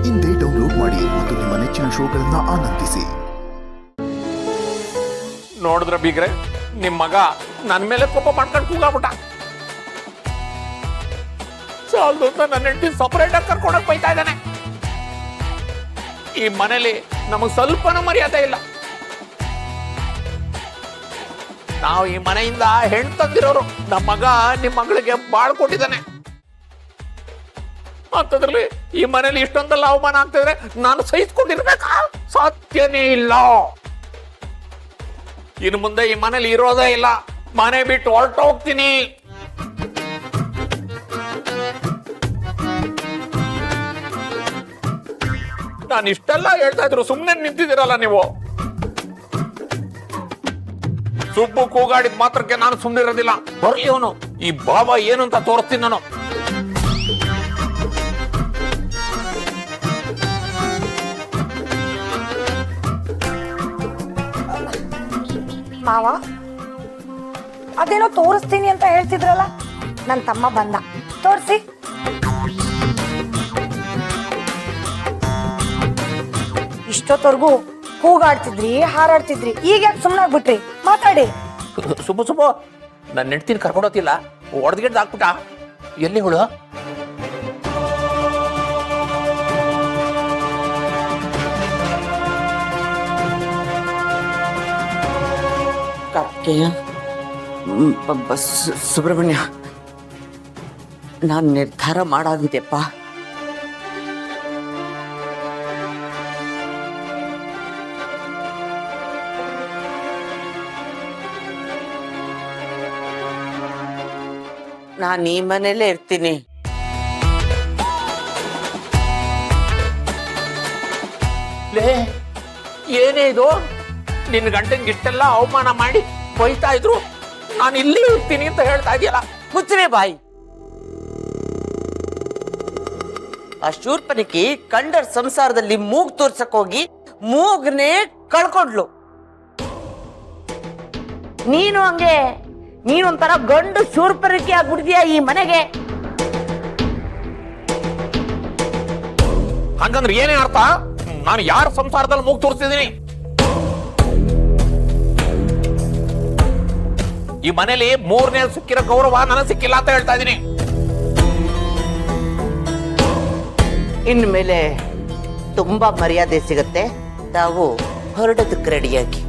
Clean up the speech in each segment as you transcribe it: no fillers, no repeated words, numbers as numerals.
ಇಂದೇ ಡೌನ್ಲೋಡ್ ಮಾಡಿ ಮತ್ತು ನಿಮ್ಮ ನೆಚ್ಚಿನ ಶೋಗಳನ್ನ ಆನಂದಿಸಿ. ನೋಡಿದ್ರ ಬೀಗ್ರೆ, ನಿಮ್ ಮಗ ನನ್ನ ಮೇಲೆ ಕೋಪ ಮಾಡ್ಕೊಂಡು ಕೂಗಾಬಿಟ್ಟ. ಸಾಲದು ಅಂತ ನನ್ನ ಹೆಂಡತಿ ಸಪರೇಟ್ ಆಗಿ ಕರ್ಕೊಂಡೋಗಿ ಬೈತಾ ಇದ್ದಾನೆ. ಈ ಮನೇಲಿ ನಮಗ್ ಸ್ವಲ್ಪನೂ ಮರ್ಯಾದೆ ಇಲ್ಲ. ನಾವು ಈ ಮನೆಯಿಂದ ಹೆಣ್ಣು ತಂದಿರೋರು. ನಮ್ಮ ಮಗ ನಿಮ್ ಮಗಳಿಗೆ ಬಾಳ್ ಕೊಟ್ಟಿದ್ದಾನೆ. ಅಂತದ್ರಲ್ಲಿ ಈ ಮನೇಲಿ ಇಷ್ಟೊಂದೆಲ್ಲ ಅವಮಾನ ಆಗ್ತಿದ್ರೆ ನಾನು ಸಹಿಸ್ಕೊಂಡಿರ್ಬೇಕಾ? ಸಾಧ್ಯನೇ ಇಲ್ಲ. ಇನ್ನು ಮುಂದೆ ಈ ಮನೇಲಿ ಇರೋದೇ ಇಲ್ಲ. ಮನೆ ಬಿಟ್ಟು ಹೊರಟೋಗ್ತೀನಿ. ನಾನು ಇಷ್ಟೆಲ್ಲ ಹೇಳ್ತಾ ಇದ್ರು ಸುಮ್ಮನೆ ನಿಂತಿದ್ದೀರಲ್ಲ ನೀವು. ಸುಬ್ಬು ಕೂಗಾಡಿದ ಮಾತ್ರಕ್ಕೆ ನಾನು ಸುಮ್ಮನೆ ಇರೋದಿಲ್ಲ. ಬರ್ಲಿ ಅವನು, ಈ ಬಾಬಾ ಏನು ಅಂತ ತೋರಿಸ್ತೀನಿ ನಾನು. ಮಾವ, ಅದೇನೋ ತೋರಿಸ್ತೀನಿ ಅಂತ ಹೇಳ್ತಿದ್ರಲ್ಲ, ನನ್ನ ತಮ್ಮ ಬಂದ, ತೋರಿಸಿ. ಇಷ್ಟೊತ್ತವರೆಗೂ ಕೂಗಾಡ್ತಿದ್ರಿ, ಹಾರಾಡ್ತಿದ್ರಿ, ಈಗ ಯಾಕೆ ಸುಮ್ಮನಾಗ್ಬಿಟ್ರಿ? ಮಾತಾಡಿ. ಸುಬ್ಬು ನನ್ನ ಹೆಂಡ್ತಿನ ಕರ್ಕೊಂಡೋತಿಲ್ಲ, ಹೊಡೆದ್ಗೆಡ್ದು ಹಾಕ್ಬಿಟ್ಟ. ಎಲ್ಲಿ ಹುಳು? ಸುಬ್ರಹ್ಮಣ್ಯ, ನಾನು ನಿರ್ಧಾರ ಮಾಡಾಗಿದೆಪ್ಪ. ನಾನು ಈ ಮನೇಲೇ ಇರ್ತೀನಿ. ಏನೇ ಇದು? ನಿನ್ನ ಗಂಟೆಗೆ ಇಷ್ಟೆಲ್ಲ ಅವಮಾನ ಮಾಡಿ ಬೈತಾ ಇದ್ರು, ನಾನು ಇಲ್ಲಿ ಇರ್ತೀನಿ ಅಂತ ಹೇಳ್ತಾ ಇದೆಯಲ್ಲ. ಮುಚ್ಚರೆ ಬಾಯಿ. ಆ ಶೂರ್ಪನಿಕಿ ಕಂಡರ ಸಂಸಾರದಲ್ಲಿ ಮೂಗ್ ತೋರ್ಸಕ್ ಹೋಗಿ ಮೂಗ್ನೇ ಕಳ್ಕೊಂಡ್ಲು. ನೀನು ಹಂಗೆ, ನೀನೊಂಥರ ಗಂಡು ಶೂರ್ಪನಿಕಿ ಆಗ್ಬಿಡ್ತೀಯ ಈ ಮನೆಗೆ. ಹಂಗಂದ್ರೆ ಏನೇ ಅರ್ಥ? ನಾನು ಯಾರ ಸಂಸಾರದಲ್ಲಿ ಮೂಗ್ ತೋರಿಸ್ತಿದ್ದೀನಿ? ಈ ಮನೇಲಿ ಮೂರನೇ ಸಿಕ್ಕಿರೋ ಗೌರವ ನನಗೆ ಸಿಕ್ಕಿಲ್ಲ ಅಂತ ಹೇಳ್ತಾ ಇದ್ದೀನಿ. ಇನ್ಮೇಲೆ ತುಂಬಾ ಮರ್ಯಾದೆ ಸಿಗತ್ತೆ. ತಾವು ಹೊರಡೋದಕ್ಕೆ ರೆಡಿಯಾಗಿ.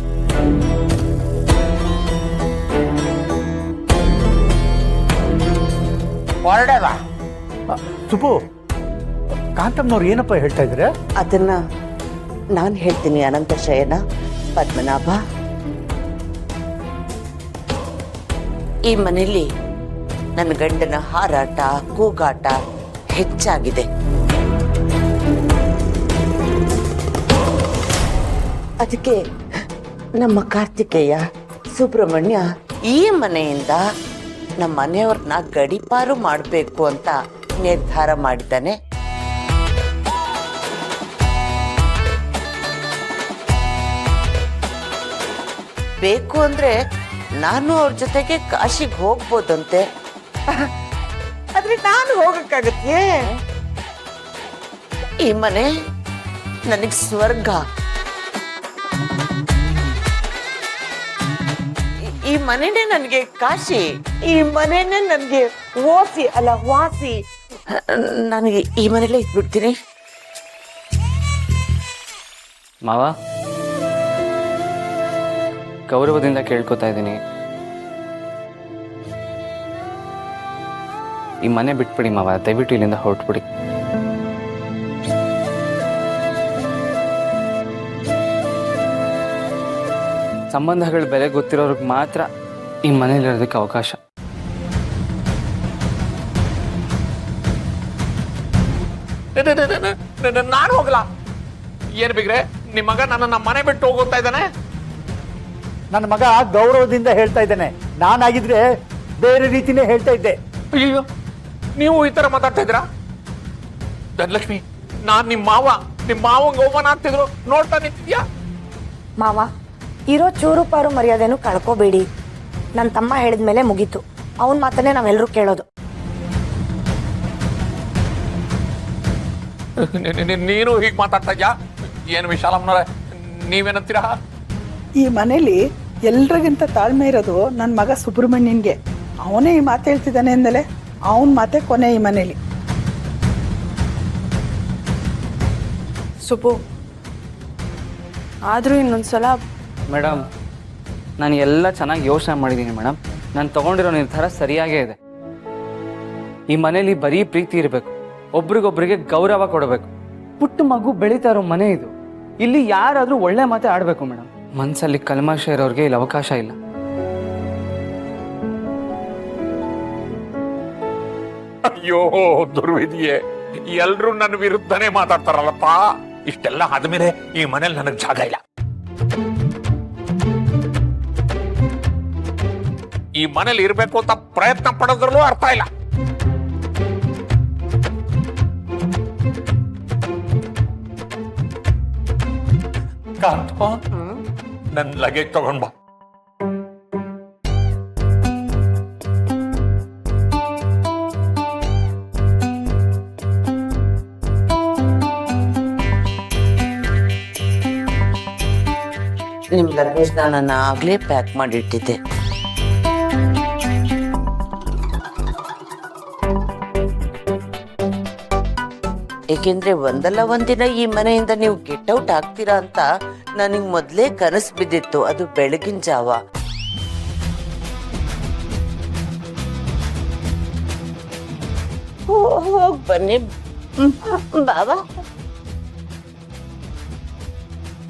ಹೊರಡಲ್ಲ. ಸುಬ್ಬು, ಕಾಂತಮ್ಮನವ್ರು ಏನಪ್ಪ ಹೇಳ್ತಾ ಇದ್ರೆ? ಅದನ್ನ ನಾನು ಹೇಳ್ತೀನಿ ಅನಂತ ಶಯನ. ಪದ್ಮನಾಭ, ಈ ಮನೆಯಲ್ಲಿ ನನ್ನ ಗಂಡನ ಹಾರಾಟ, ಕೂಗಾಟ ಹೆಚ್ಚಾಗಿದೆ. ಅದಕ್ಕೆ ನಮ್ಮ ಕಾರ್ತಿಕೇಯ ಸುಬ್ರಹ್ಮಣ್ಯ ಈ ಮನೆಯಿಂದ ನಮ್ಮ ಮನೆಯವ್ರನ್ನ ಗಡಿಪಾರು ಮಾಡಬೇಕು ಅಂತ ನಿರ್ಧಾರ ಮಾಡಿದ್ದಾನೆ. ಬೇಕು ಅಂದ್ರೆ ನಾನು ಅವ್ರ ಜೊತೆಗೆ ಕಾಶಿಗೆ ಹೋಗ್ಬೋದಂತೆ. ಆದ್ರೆ ನಾನು ಹೋಗಕ್ಕಾಗತ್ತೆ? ಈ ಮನೆ ನನಗ್ ಸ್ವರ್ಗ. ಈ ಮನೆನೇ ನನಗೆ ಕಾಶಿ. ಈ ಮನೆನೇ ನನಗೆ ವಾಸಿ ಅಲ್ಲ ವಾಸಿ. ನನಗೆ ಈ ಮನೇಲೇ ಇದ್ಬಿಡ್ತೀನಿ. ಮಾವ, ಗೌರವದಿಂದ ಕೇಳ್ಕೊತಾ ಇದ್ದೀನಿ, ಈ ಮನೆ ಬಿಟ್ಬಿಡಿ ಮಾವ. ದಯವಿಟ್ಟು ಇಲ್ಲಿಂದ ಹೊರಟ್ಬಿಡಿ. ಸಂಬಂಧಗಳ ಬೆಲೆ ಗೊತ್ತಿರೋರ್ಗೆ ಮಾತ್ರ ಈ ಮನೇಲಿರೋದಕ್ಕೆ ಅವಕಾಶ. ನಾನು ಹೋಗಲ್ಲ. ಏನ್ ಬಿಗ್ರೆ, ನಿಮ್ ಮಗ ನನ್ನ ಮನೆ ಬಿಟ್ಟು ಹೋಗ್ತಾ ಇದ್ದಾನೆ? ನನ್ನ ಮಗ ಗೌರವದಿಂದ ಹೇಳ್ತಾ ಇದ್ದಾನೆ. ನಾನಾಗಿದ್ರೆ ಬೇರೆ ರೀತಿನೇ ಹೇಳ್ತಾ ಇದ್ದೆ. ಅಯ್ಯೋ, ನೀವು ಈ ತರ ಮಾತಾಡ್ತಾ ಇದ್ದೀರಾ? ಧನಲಕ್ಷ್ಮಿ, ನಾನ್ ನಿಮ್ಮ ಮಾವಂಗ ಅವಮಾನ ಆಗ್ತಿದ್ರು ನೋಡ್ತಾ ನಿಂತಿದ್ಯಾ? ಮಾವ, ಇರೋ ಚೂರು ಪಾರು ಮರ್ಯಾದೆನೂ ಕಳ್ಕೋಬೇಡಿ. ನನ್ನ ತಮ್ಮ ಹೇಳಿದ್ಮೇಲೆ ಮುಗೀತು. ಅವನ ಮಾತನ್ನೇ ನಾವೆಲ್ಲರೂ ಕೇಳೋದು. ನೀನು ಹೀಗೆ ಮಾತಾಡ್ತಾ ಇದ್ಯಾ? ಏನು ವಿಶಾಲಮ್ಮನವ್ರೆ, ನೀವೇನಂತೀರಾ? ಈ ಮನೇಲಿ ಎಲ್ರಿಗಿಂತ ತಾಳ್ಮೆ ಇರೋದು ನನ್ನ ಮಗ ಸುಬ್ರಹ್ಮಣ್ಯನ್ಗೆ. ಅವನೇ ಈ ಮಾತು ಹೇಳ್ತಿದ್ದಾನೆ ಅಂದಲೆ ಅವನ ಮಾತೆ ಕೊನೆ ಈ ಮನೇಲಿ. ಸುಬ್ಬು, ಆದರೂ ಇನ್ನೊಂದ್ಸಲ ಮೇಡಮ್, ನಾನು ಎಲ್ಲ ಚೆನ್ನಾಗಿ ಯೋಚನೆ ಮಾಡಿದ್ದೀನಿ ಮೇಡಮ್. ನಾನು ತಗೊಂಡಿರೋ ನಿರ್ಧಾರ ಸರಿಯಾಗೇ ಇದೆ. ಈ ಮನೇಲಿ ಬರೀ ಪ್ರೀತಿ ಇರಬೇಕು, ಒಬ್ರಿಗೊಬ್ರಿಗೆ ಗೌರವ ಕೊಡಬೇಕು. ಪುಟ್ಟ ಮಗು ಬೆಳೀತಾ ಇರೋ ಮನೆ ಇದು. ಇಲ್ಲಿ ಯಾರಾದರೂ ಒಳ್ಳೆ ಮಾತೆ ಆಡಬೇಕು ಮೇಡಮ್. ಮನಸ್ಸಲ್ಲಿ ಕಲ್ಮಶ ಇರೋರಿಗೆ ಇಲ್ಲಿ ಅವಕಾಶ ಇಲ್ಲ. ಅಯ್ಯೋ ದುರ್ವಿಧಿಯೇ, ಎಲ್ರು ನನ್ನ ವಿರುದ್ಧನೇ ಮಾತಾಡ್ತಾರಲ್ಲಪ್ಪ. ಇಷ್ಟೆಲ್ಲ ಆದ್ಮೇಲೆ ಈ ಮನೇಲಿ ನನಗ್ ಜಾಗ ಇಲ್ಲ. ಈ ಮನೇಲಿ ಇರ್ಬೇಕು ಅಂತ ಪ್ರಯತ್ನ ಪಡೋದ್ರಲ್ಲೂ ಅರ್ಥ ಇಲ್ಲ. ಕಾಂತ, ನನ್ ಲಗೇಜ್ ತಗೊಂಡ್ ಬಾ. ನಿಮ್ ಲಗೇಜ್ನ ನಾನು ಆಗ್ಲೇ ಪ್ಯಾಕ್ ಮಾಡಿಟ್ಟಿದ್ದೆ. ಏಕೆಂದ್ರೆ ಒಂದಲ್ಲ ಒಂದಿನ ಈ ಮನೆಯಿಂದ ನೀವು ಗೆಟ್ ಔಟ್ ಆಗ್ತೀರಾ ಅಂತ ನನಗೆ ಮೊದಲೇ ಕನಸು ಬಿದ್ದಿತ್ತು. ಅದು ಬೆಳಗಿನ ಜಾವ. ಹೋಗ್ ಬನ್ನಿ ಬಾಬಾ.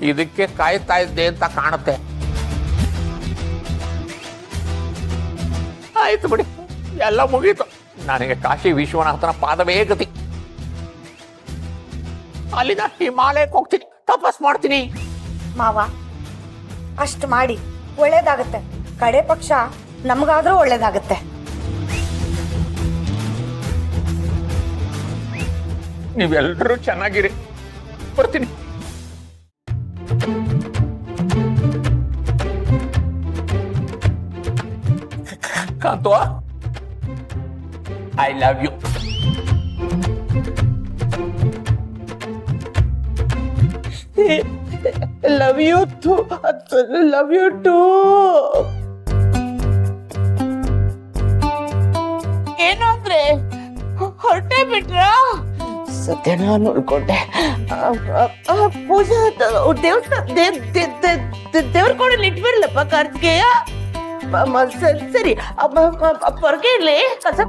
ಇದಕ್ಕೆ ಕಾಯ್ತಾ ಇದ್ದೆ ಅಂತ ಕಾಣುತ್ತೆ. ಆಯ್ತು ಬಿಡಿ, ಎಲ್ಲ ಮುಗೀತು. ನನಗೆ ಕಾಶಿ ವಿಶ್ವನಾಥನ ಪಾದವೇ ಗತಿ. ಅಲ್ಲಿಂದ ಹಿಮಾಲಯಕ್ಕೆ ಹೋಗ್ತೀನಿ, ತಪಸ್ ಮಾಡ್ತೀನಿ. ಮಾವ, ಅಷ್ಟು ಮಾಡಿ ಒಳ್ಳೇದಾಗತ್ತೆ. ಕಡೆ ಪಕ್ಷ ನಮಗಾದ್ರೂ ಒಳ್ಳೇದಾಗತ್ತೆ. ನೀವೆಲ್ಲರೂ ಚೆನ್ನಾಗಿರಿ, ಬರ್ತೀನಿ. Kantu, I love you. Love you too. Love you too. ಏನು ಅಂದ್ರೆ ಹೊರಟೆ ಬಿಟ್ರಾ? ಸದ್ಯ ನಾನು ಉಳ್ಕೊಂಡೆ. ಪೂಜಾ ದೇವ್ರ ಕೊಡಲಿ ಇಟ್ಬಿಡ್ಲಪ್ಪ ಕಾರ್ತಿಕೇಯ. ಸರಿ ಹೊರಗೆ ಇಲ್ಲಿ ಕಸ